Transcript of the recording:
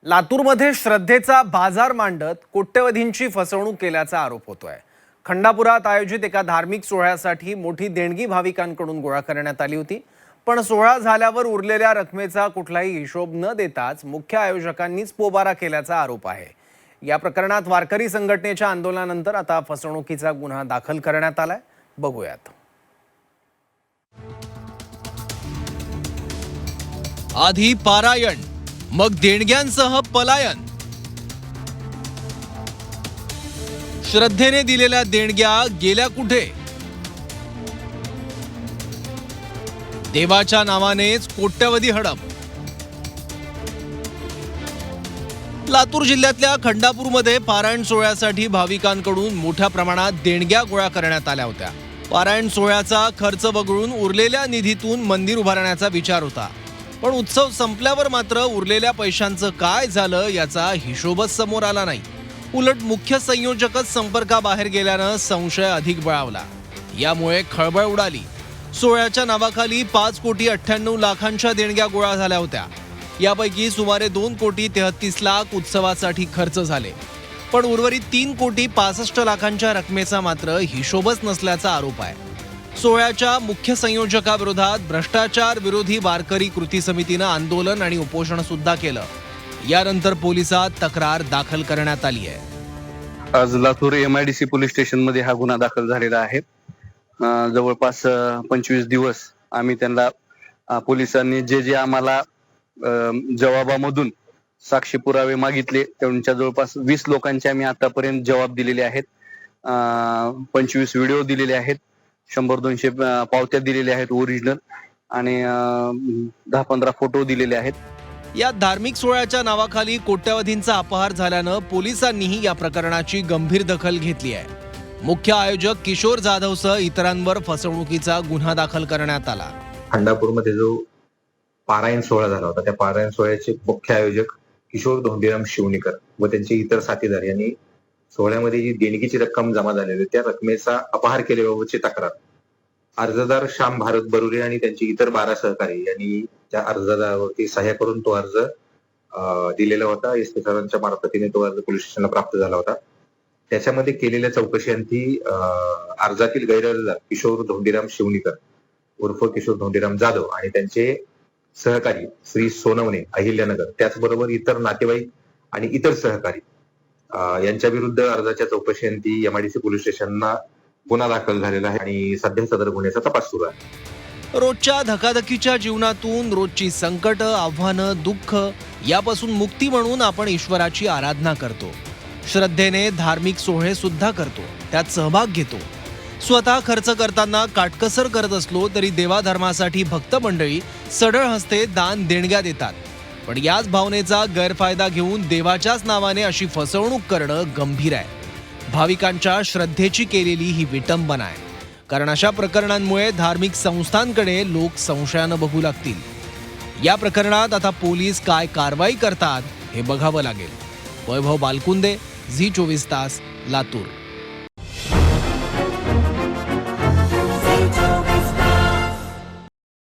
लातूरमध्ये श्रद्धेचा बाजार मांडत कोट्यवधींची फसवणूक केल्याचा आरोप होतोय। खंडापुरात आयोजित एका धार्मिक सोहळ्यासाठी मोठी देणगी भाविकांकडून गोळा करण्यात आली होती, पण सोहळा झाल्यावर उरलेल्या रकमेचा कुठलाही हिशोब न देताच मुख्य आयोजकांनीच पोबारा केल्याचा आरोप आहे। या प्रकरणात वारकरी संघटनेच्या आंदोलनानंतर आता फसवणुकीचा गुन्हा दाखल करण्यात आलाय। बघूयात। आधी पारायण, मग देणग्यांसह पलायन। श्रद्धेने दिलेल्या देणग्या गेल्या कुठे? देवाच्या नावानेच कोट्यवधी हडप। लातूर जिल्ह्यातल्या खंडापूरमध्ये पारायण सोहळ्यासाठी भाविकांकडून मोठ्या प्रमाणात देणग्या गोळा करण्यात आल्या होत्या। पारायण सोहळ्याचा खर्च वगळून उरलेल्या निधीतून मंदिर उभारण्याचा विचार होता, पण उत्सव संपल्यावर मात्र उरलेल्या पैशांचं काय झालं याचा हिशोबच समोर आला नाही। उलट मुख्य संयोजकच संपर्काबाहेर गेल्यानं संशय अधिक बळावला। यामुळे खळबळ उडाली। सोहळ्याच्या नावाखाली 5,98,00,000 देणग्या गोळा झाल्या होत्या। यापैकी सुमारे 2,33,00,000 उत्सवासाठी खर्च झाले, पण उर्वरित 3,65,00,000 रकमेचा मात्र हिशोबच नसल्याचा आरोप आहे। सोहळ्याच्या मुख्य संयोजकाविरोधात भ्रष्टाचार विरोधी वारकरी कृती समितीनं आंदोलन आणि उपोषण सुद्धा केलं। यानंतर पोलिसात तक्रार दाखल करण्यात आली आहे। आज लातूर MIDC पोलीस स्टेशन मध्ये हा गुन्हा दाखल झालेला आहे। जवळपास 25 दिवस आम्ही त्यांना पोलिसांनी जे आम्हाला जबाबामधून साक्षी पुरावे मागितले, त्यांच्या जवळपास 20 लोकांचे आम्ही आतापर्यंत जबाब दिलेले आहेत। 25 व्हिडिओ दिलेले आहेत, 100-200 पावत्या दिलेल्या आहेत ओरिजिनल, आणि 10-15 फोटो दिलेले आहेत। या धार्मिक सोहळ्याच्या नावाखाली कोट्यवधींचा अपहार झाल्यानं पोलिसांनीही या प्रकरणाची गंभीर दखल घेतली आहे। मुख्य आयोजक किशोर जाधवसह इतरांवर फसवणुकीचा गुन्हा दाखल करण्यात आला। खंडापूरमध्ये जो पारायण सोहळा झाला होता, त्या पारायण सोहळ्याचे मुख्य आयोजक किशोर धोंडीराम शिवणेकर व त्यांचे इतर साथीदार यांनी सोहळ्यामध्ये जी देणगीची रक्कम जमा झालेली त्या रकमेचा अपहार केल्याबाबतची तक्रार अर्जदार श्याम भारत बरुरे आणि त्यांचे इतर 12 सहकारी यांनी त्या अर्जदारावरती सह्या करून तो अर्ज दिलेला होता। SP सरांच्या मार्फतीने तो अर्ज पोलीस स्टेशनला प्राप्त झाला होता। त्याच्यामध्ये केलेल्या चौकशीअंती अर्जातील गैरअर्जदार किशोर धोंडीराम शिवणेकर उर्फ किशोर धोंडीराम जाधव आणि त्यांचे सहकारी श्री सोनवणे अहिल्यानगर, त्याचबरोबर इतर नातेवाईक आणि इतर सहकारी यांच्या विरुद्ध अर्जाच्या चौकशीअंती MIDC पोलीस स्टेशनला गुन्हा दाखल झालेला आहे आणि सध्या सदर गुन्ह्याचा तपास सुरू आहे। रोजच्या धकाधकीच्या जीवनातून रोजची संकट, आव्हानं, दुःख यापासून मुक्ती म्हणून आपण ईश्वराची आराधना करतो। श्रद्धेने धार्मिक सोहळे सुद्धा करतो, त्यात सहभाग घेतो। स्वतः खर्च करताना काटकसर करत असलो तरी देवाधर्मासाठी भक्त मंडळी सढळ हस्ते दान देणग्या देतात, पण याच भावनेचा गैरफायदा घेऊन देवाच्याच नावाने अशी फसवणूक करणं गंभीर आहे। भाविकांच्या श्रद्धेची केलेली ही विटंबना आहे, कारण अशा प्रकरणांमुळे धार्मिक संस्थांकडे लोक संशयानं बघू लागतील। या प्रकरणात आता पोलीस काय कारवाई करतात हे बघावं लागेल। वैभव बालकुंदे, झी 24 तास, लातूर।